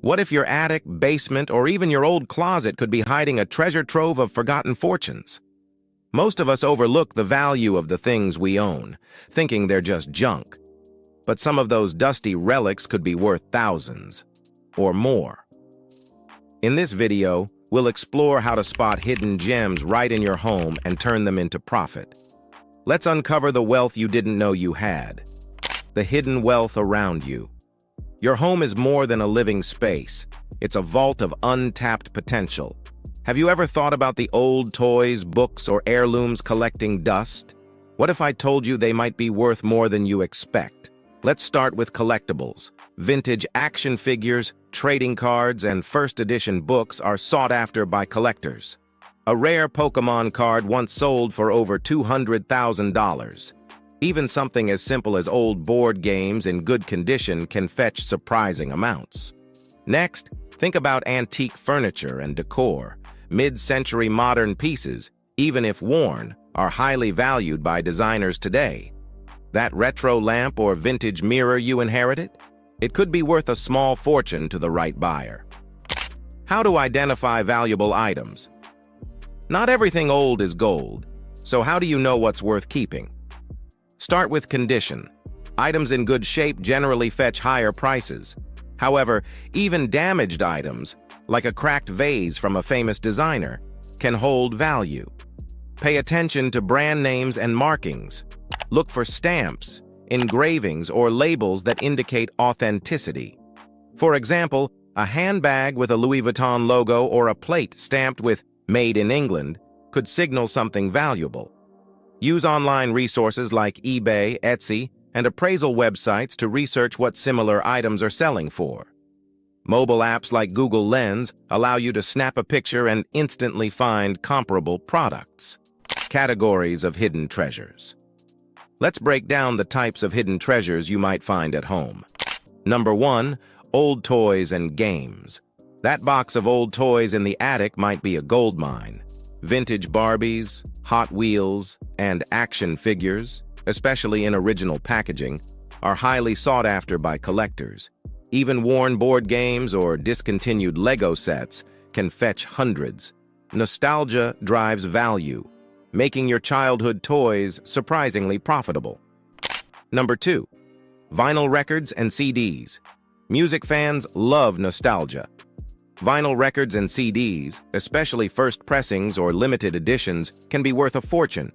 What if your attic, basement, or even your old closet could be hiding a treasure trove of forgotten fortunes? Most of us overlook the value of the things we own, thinking they're just junk. But some of those dusty relics could be worth thousands, or more. In this video, we'll explore how to spot hidden gems right in your home and turn them into profit. Let's uncover the wealth you didn't know you had. The hidden wealth around you. Your home is more than a living space. It's a vault of untapped potential. Have you ever thought about the old toys, books, or heirlooms collecting dust? What if I told you they might be worth more than you expect? Let's start with collectibles. Vintage action figures, trading cards, and first edition books are sought after by collectors. A rare Pokemon card once sold for over $200,000. Even something as simple as old board games in good condition can fetch surprising amounts. Next, think about antique furniture and decor. Mid-century modern pieces, even if worn, are highly valued by designers today. That retro lamp or vintage mirror you inherited? It could be worth a small fortune to the right buyer. How to identify valuable items? Not everything old is gold, so how do you know what's worth keeping? Start with condition. Items in good shape generally fetch higher prices. However, even damaged items, like a cracked vase from a famous designer, can hold value. Pay attention to brand names and markings. Look for stamps, engravings, or labels that indicate authenticity. For example, a handbag with a Louis Vuitton logo or a plate stamped with "Made in England" could signal something valuable. Use online resources like eBay, Etsy, and appraisal websites to research what similar items are selling for. Mobile apps like Google Lens allow you to snap a picture and instantly find comparable products. Categories of hidden treasures. Let's break down the types of hidden treasures you might find at home. Number 1, old toys and games. That box of old toys in the attic might be a gold mine. Vintage Barbies, Hot Wheels, and action figures, especially in original packaging, are highly sought after by collectors. Even worn board games or discontinued Lego sets can fetch hundreds. Nostalgia drives value, making your childhood toys surprisingly profitable. Number 2, vinyl records and CDs. Music fans love nostalgia. Vinyl records and CDs, especially first pressings or limited editions, can be worth a fortune.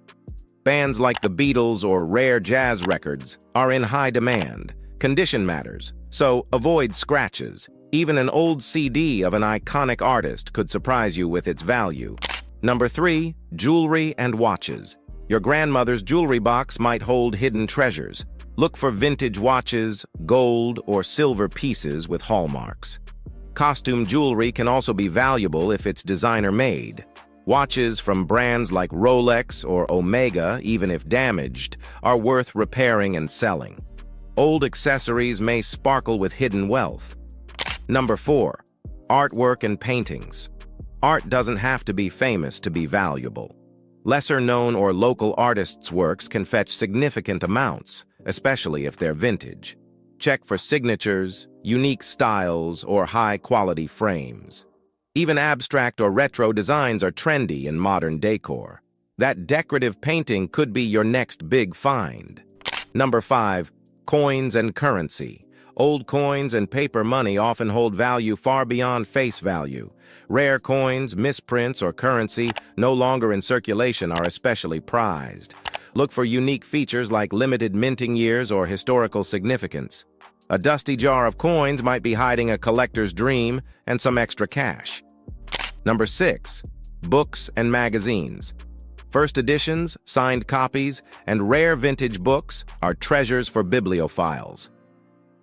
Bands like the Beatles or rare jazz records are in high demand. Condition matters, so avoid scratches. Even an old CD of an iconic artist could surprise you with its value. Number 3, jewelry and watches. Your grandmother's jewelry box might hold hidden treasures. Look for vintage watches, gold, or silver pieces with hallmarks. Costume jewelry can also be valuable if it's designer-made. Watches from brands like Rolex or Omega, even if damaged, are worth repairing and selling. Old accessories may sparkle with hidden wealth. Number 4, artwork and paintings. Art doesn't have to be famous to be valuable. Lesser-known or local artists' works can fetch significant amounts, especially if they're vintage. Check for signatures, unique styles, or high-quality frames. Even abstract or retro designs are trendy in modern decor. That decorative painting could be your next big find. Number 5, coins and currency. Old coins and paper money often hold value far beyond face value. Rare coins, misprints, or currency no longer in circulation are especially prized. Look for unique features like limited minting years or historical significance. A dusty jar of coins might be hiding a collector's dream and some extra cash. Number 6, books and magazines. First editions, signed copies, and rare vintage books are treasures for bibliophiles.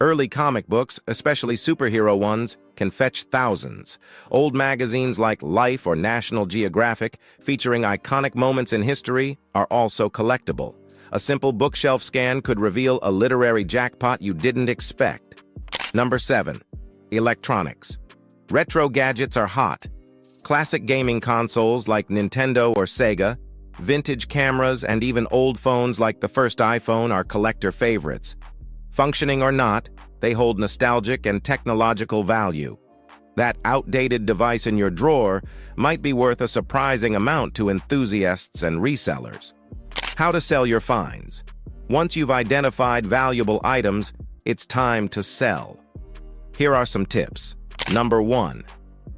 Early comic books, especially superhero ones, can fetch thousands. Old magazines like Life or National Geographic, featuring iconic moments in history, are also collectible. A simple bookshelf scan could reveal a literary jackpot you didn't expect. Number 7, electronics. Retro gadgets are hot. Classic gaming consoles like Nintendo or Sega, vintage cameras, and even old phones like the first iPhone are collector favorites. Functioning or not, they hold nostalgic and technological value. That outdated device in your drawer might be worth a surprising amount to enthusiasts and resellers. How to sell your finds. Once you've identified valuable items, it's time to sell. Here are some tips. Number 1.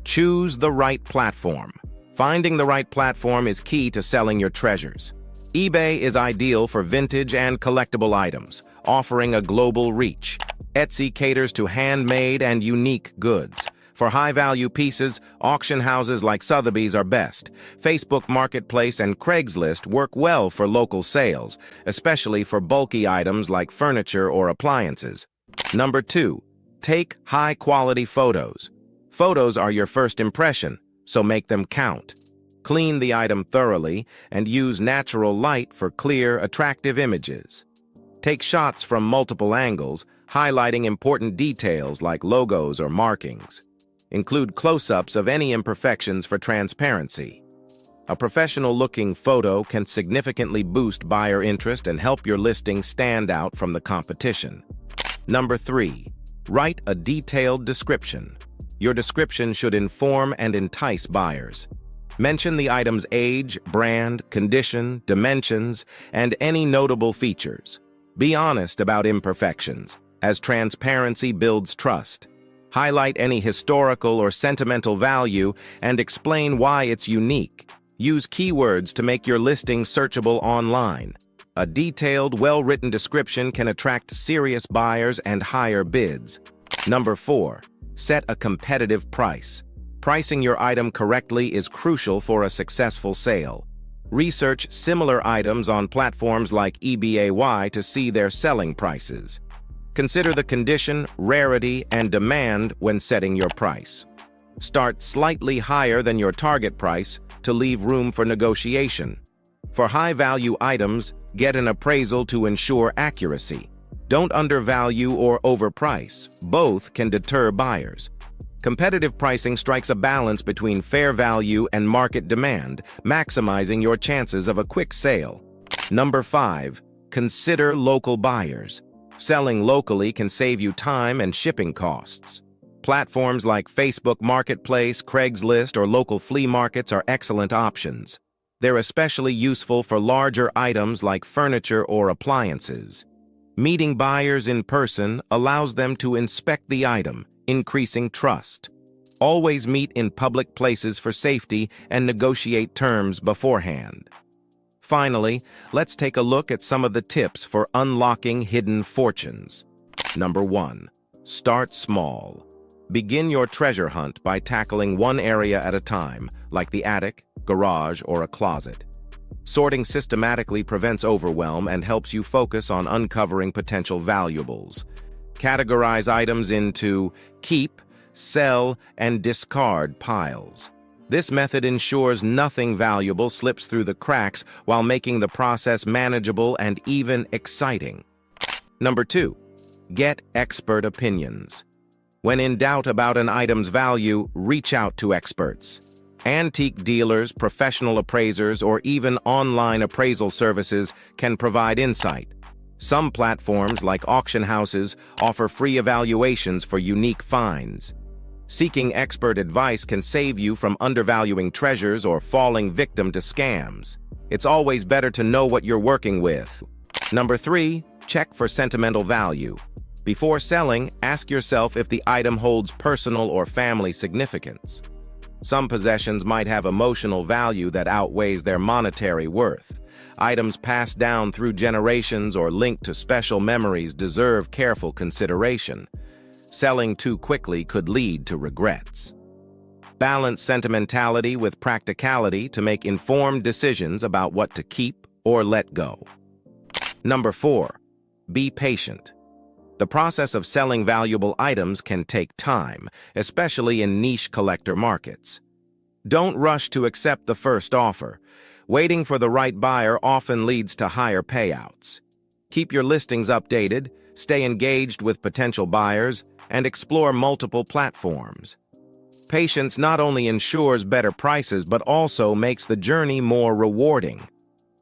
Choose the right platform. Finding the right platform is key to selling your treasures. eBay is ideal for vintage and collectible items, offering a global reach. Etsy caters to handmade and unique goods. For high-value pieces, auction houses like Sotheby's are best. Facebook Marketplace and Craigslist work well for local sales, especially for bulky items like furniture or appliances. Number 2. Take high-quality photos. Photos are your first impression, so make them count. Clean the item thoroughly and use natural light for clear, attractive images. Take shots from multiple angles, highlighting important details like logos or markings. Include close-ups of any imperfections for transparency. A professional-looking photo can significantly boost buyer interest and help your listing stand out from the competition. Number 3. Write a detailed description. Your description should inform and entice buyers. Mention the item's age, brand, condition, dimensions, and any notable features. Be honest about imperfections, as transparency builds trust. Highlight any historical or sentimental value and explain why it's unique. Use keywords to make your listing searchable online. A detailed, well-written description can attract serious buyers and higher bids. Number 4. Set a competitive price. Pricing your item correctly is crucial for a successful sale. Research similar items on platforms like eBay to see their selling prices. Consider the condition, rarity, and demand when setting your price. Start slightly higher than your target price to leave room for negotiation. For high-value items, get an appraisal to ensure accuracy. Don't undervalue or overprice. Both can deter buyers. Competitive pricing strikes a balance between fair value and market demand, maximizing your chances of a quick sale. Number 5. Consider local buyers. Selling locally can save you time and shipping costs. Platforms like Facebook Marketplace, Craigslist, or local flea markets are excellent options. They're especially useful for larger items like furniture or appliances. Meeting buyers in person allows them to inspect the item, increasing trust. Always meet in public places for safety and negotiate terms beforehand. Finally, let's take a look at some of the tips for unlocking hidden fortunes. Number 1. Start small. Begin your treasure hunt by tackling one area at a time, like the attic, garage, or a closet. Sorting systematically prevents overwhelm and helps you focus on uncovering potential valuables. Categorize items into keep, sell, and discard piles. This method ensures nothing valuable slips through the cracks while making the process manageable and even exciting. Number 2. Get expert opinions. When in doubt about an item's value, reach out to experts. Antique dealers, professional appraisers, or even online appraisal services can provide insight. Some platforms, like auction houses, offer free evaluations for unique finds. Seeking expert advice can save you from undervaluing treasures or falling victim to scams. It's always better to know what you're working with. Number 3. Check for sentimental value. Before selling, ask yourself if the item holds personal or family significance. Some possessions might have emotional value that outweighs their monetary worth. Items passed down through generations or linked to special memories deserve careful consideration. Selling too quickly could lead to regrets. Balance sentimentality with practicality to make informed decisions about what to keep or let go. Number 4. Be patient. The process of selling valuable items can take time, especially in niche collector markets. Don't rush to accept the first offer. Waiting for the right buyer often leads to higher payouts. Keep your listings updated, stay engaged with potential buyers, and explore multiple platforms. Patience not only ensures better prices but also makes the journey more rewarding.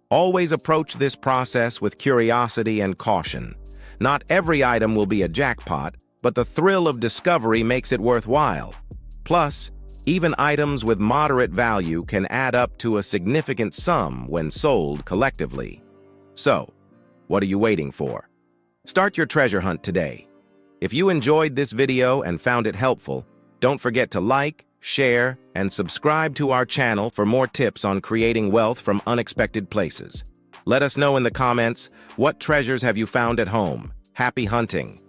Always approach this process with curiosity and caution. Not every item will be a jackpot, but the thrill of discovery makes it worthwhile. Plus, even items with moderate value can add up to a significant sum when sold collectively. So, what are you waiting for? Start your treasure hunt today. If you enjoyed this video and found it helpful, don't forget to like, share, and subscribe to our channel for more tips on creating wealth from unexpected places. Let us know in the comments, what treasures have you found at home? Happy hunting!